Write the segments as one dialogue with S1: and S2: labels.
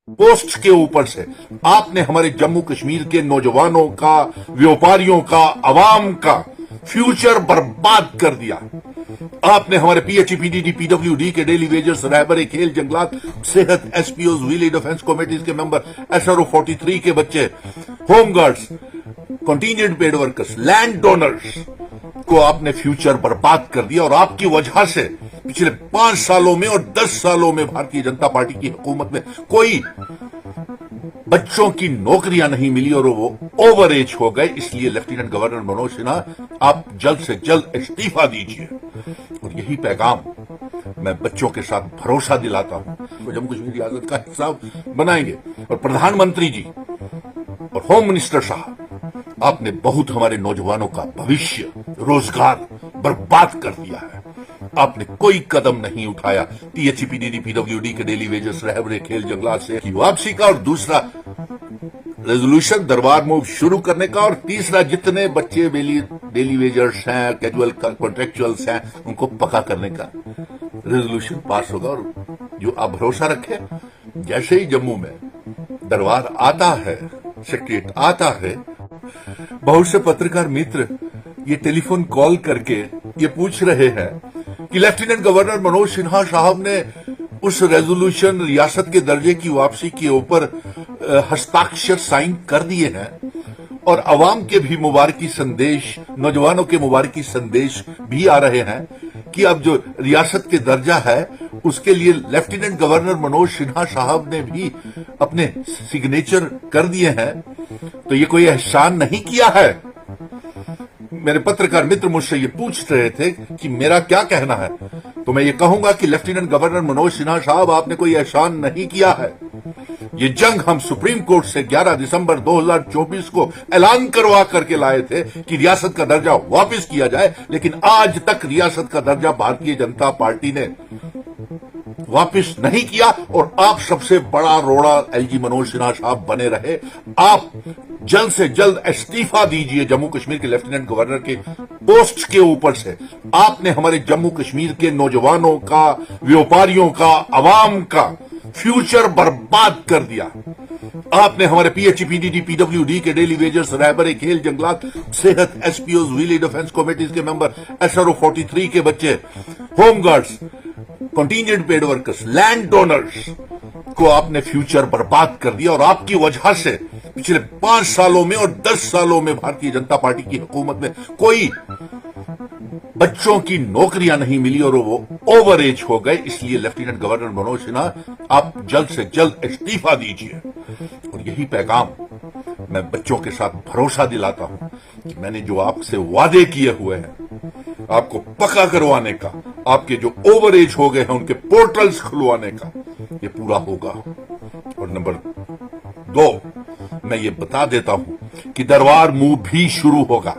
S1: Post के ऊपर से आपने हमारे जम्मू कश्मीर के नौजवानों का, व्यापारियों का, अवाम का फ्यूचर बर्बाद कर दिया। आपने हमारे पीएचई, पीडीडी, पीडब्ल्यूडी के डेली वेजर्स, रहबरे खेल, जंगलात, सेहत, एसपीओ, विलेज डिफेंस कमेटीज के मेंबर, एसआरओ 43 के बच्चे, home guards, contingent paid workers, land donors को आपने फ्यूचर बर्बाद कर दिया। और आपकी वजह से पिछले 5 सालों में और 10 सालों में भारतीय जनता पार्टी की हुकूमत में कोई बच्चों की नौकरियां नहीं मिली और वो ओवर एज हो गए। इसलिए लेफ्टिनेंट गवर्नर मनोज सिन्हा, आप जल्द से जल्द इस्तीफा दीजिए। और यही पैगाम मैं बच्चों के साथ भरोसा दिलाता हूं, वो जम्मू कश्मीर रियासत का हिस्सा बनाएंगे। और प्रधानमंत्री जी और होम मिनिस्टर साहब, आपने बहुत हमारे नौजवानों का भविष्य, रोजगार बर्बाद कर दिया है। आपने कोई कदम नहीं उठाया पीएचई, पीडीडी, पीडब्ल्यूडी के डेली वेजर्स, रहबरे खेल, जंगलात से की वापसी का, और दूसरा रेजोल्यूशन दरबार मूव शुरू करने का, और तीसरा जितने बच्चे डेली वेजर्स हैं, कैजुअल कॉन्ट्रेक्चुअल्स हैं, उनको पक्का करने का रेजोल्यूशन पास होगा। और जो आप भरोसा रखें, जैसे ही जम्मू में दरबार आता है, सेक्रेटरीट आता है, बहुत से पत्रकार मित्र ये टेलीफोन कॉल करके ये पूछ रहे हैं कि लेफ्टिनेंट गवर्नर मनोज सिन्हा साहब ने उस रेजोल्यूशन, रियासत के दर्जे की वापसी के ऊपर हस्ताक्षर साइन कर दिए हैं, और अवाम के भी मुबारकी संदेश, नौजवानों के मुबारकी संदेश भी आ रहे हैं कि अब जो रियासत के दर्जा है उसके लिए लेफ्टिनेंट गवर्नर मनोज सिन्हा साहब ने भी अपने सिग्नेचर कर दिए हैं। तो ये कोई एहसान नहीं किया है। मेरे पत्रकार मित्र मुझसे ये पूछ रहे थे कि मेरा क्या कहना है, तो मैं ये कहूंगा कि लेफ्टिनेंट गवर्नर मनोज सिन्हा साहब, आपने कोई एहसान नहीं किया है। ये जंग हम सुप्रीम कोर्ट से 11 दिसंबर 2024 को ऐलान करवा करके लाए थे कि रियासत का दर्जा वापस किया जाए, लेकिन आज तक रियासत का दर्जा भारतीय जनता पार्टी ने वापस नहीं किया। और आप सबसे बड़ा रोड़ा एलजी मनोज सिन्हा साहब बने रहे। आप जल्द से जल्द इस्तीफा दीजिए जम्मू कश्मीर के लेफ्टिनेंट गवर्नर के पोस्ट के ऊपर से। आपने हमारे जम्मू कश्मीर के नौजवानों का, व्यापारियों का, अवाम का फ्यूचर बर्बाद कर दिया। आपने हमारे पीएचई, पीडीडी, पीडब्ल्यूडी के डेली वेजर्स, रहबरे खेल, जंगलात, सेहत, एसपीओ, विलेज डिफेंस कमेटीज के मेंबर, एसआरओ 43 के बच्चे, home guards, contingent paid workers, land donors को आपने फ्यूचर बर्बाद कर दिया। और आपकी वजह से पिछले 5 सालों में और 10 सालों में भारतीय जनता पार्टी की हुकूमत में कोई बच्चों की नौकरियां नहीं मिली और वो ओवर एज हो गए। इसलिए लेफ्टिनेंट गवर्नर मनोज सिन्हा, आप जल्द से जल्द इस्तीफा दीजिए। और यही पैगाम मैं बच्चों के साथ भरोसा दिलाता हूं कि मैंने जो आपसे वादे किए हुए हैं, आपको पक्का करवाने का, आपके जो ओवर एज हो गए हैं उनके पोर्टल्स खुलवाने का, ये पूरा होगा। और नंबर 2, मैं ये बता देता हूं कि दरबार मूव भी शुरू होगा।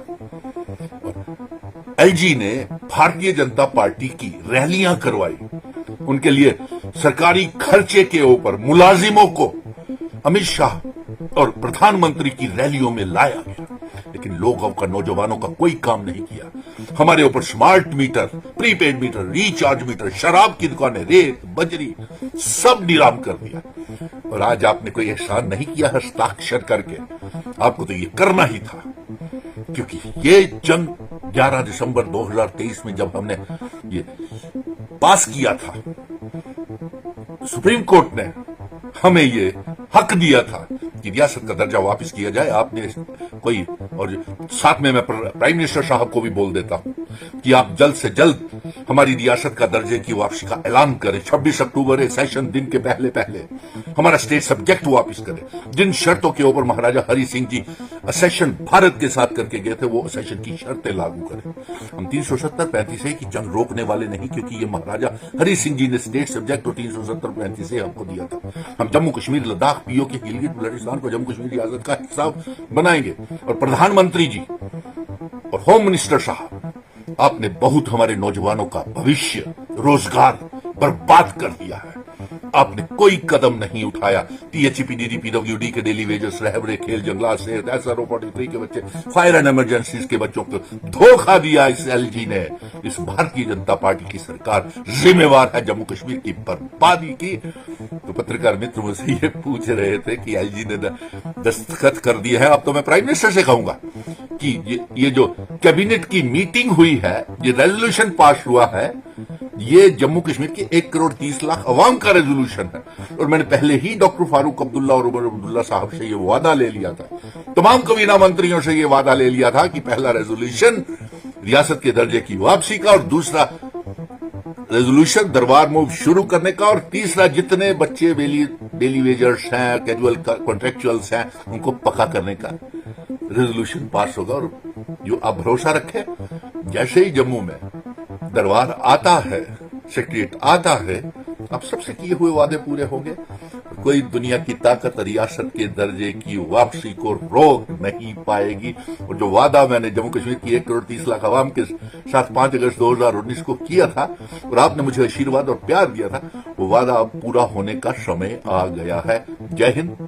S1: एलजी ने भारतीय जनता पार्टी की रैलियां करवाई, उनके लिए सरकारी खर्चे के ऊपर मुलाजिमों को अमित शाह और प्रधानमंत्री की रैलियों में लाया गया, लेकिन लोगों का, नौजवानों का कोई काम नहीं किया। हमारे ऊपर smart meter, prepaid meter, recharge meter, शराब की दुकानें, रेत, बजरी सब नीलाम कर दिया। और आज आपने कोई एहसान नहीं किया हस्ताक्षर करके। आपको तो ये करना ही था, क्योंकि ये जंग 11 दिसंबर 2023 में जब हमने ये पास किया था, सुप्रीम कोर्ट ने हमें ये हक दिया था कि रियासत का दर्जा वापस किया जाए। आपने कोई, और साथ में मैं प्राइम मिनिस्टर साहब को भी बोल देता हूं कि आप जल्द से जल्द हमारी रियासत का दर्जे की वापसी का ऐलान करें। 26 अक्टूबर सेशन दिन के पहले पहले हमारा स्टेट सब्जेक्ट वापस करें। जिन शर्तों के ऊपर महाराजा हरि सिंह जी सेशन भारत के साथ करके गए थे, वो सेशन की शर्तें लागू करें। हम 370-35 की जंग रोकने वाले नहीं, क्योंकि ये महाराजा हरि सिंह जी ने स्टेट सब्जेक्ट और 370-35 हमको दिया था। हम जम्मू कश्मीर, लद्दाख, पीओके, गिलगित बल्टिस्तान को जम्मू कश्मीर रियासत का हिस्सा बनाएंगे। और प्रधानमंत्री जी और होम मिनिस्टर साहब, आपने बहुत हमारे नौजवानों का भविष्य, रोजगार बर्बाद कर दिया है। आपने कोई कदम नहीं उठाया। टीएचपीडीडी पीडब्ल्यूडी के डेली वेजेस, रहबरे, खेल, जंगलात से SRO 43 के बच्चे, फायर एंड इमरजेंसीज के बच्चों को धोखा दिया इस एलजी ने। इस भारतीय जनता पार्टी की सरकार जिम्मेवार है जम्मू कश्मीर की बर्बादी की। तो पत्रकार मित्र मुझसे ये पूछ रहे थे कि एलजी ने दस्तखत कर दिए हैं। अब तो मैं प्राइम मिनिस्टर से कहूंगा कि ये जो कैबिनेट की मीटिंग हुई है, ये रेजोल्यूशन पास हुआ है, ये जम्मू कश्मीर की 1 करोड़ 30 लाख अवाम का रेजोल्यूशन है। और मैंने पहले ही डॉक्टर फारूक अब्दुल्ला और उमर अब्दुल्ला साहब से ये वादा ले लिया था, तमाम कबीना मंत्रियों से ये वादा ले लिया था कि पहला रेजोल्यूशन रियासत के दर्जे की वापसी का, और दूसरा रेजोल्यूशन दरबार मूव शुरू करने का, और तीसरा जितने बच्चे डेली वेजर्स हैं, कैजुअल कॉन्ट्रेक्चुअल्स हैं, उनको पक्का करने का रेजोल्यूशन पास होगा। और जो आप भरोसा रखें, जैसे ही जम्मू में दरबार आता है, सेक्रेटरीट आता है, अब सबसे किए हुए वादे पूरे होंगे। कोई दुनिया की ताकत रियासत के दर्जे की वापसी को रोक नहीं पाएगी। और जो वादा मैंने जम्मू कश्मीर की 1 करोड़ 30 लाख आवाम के साथ 5 अगस्त 2019 को किया था, और आपने मुझे आशीर्वाद और प्यार दिया था, वो वादा अब पूरा होने का समय आ गया है। जय हिंद।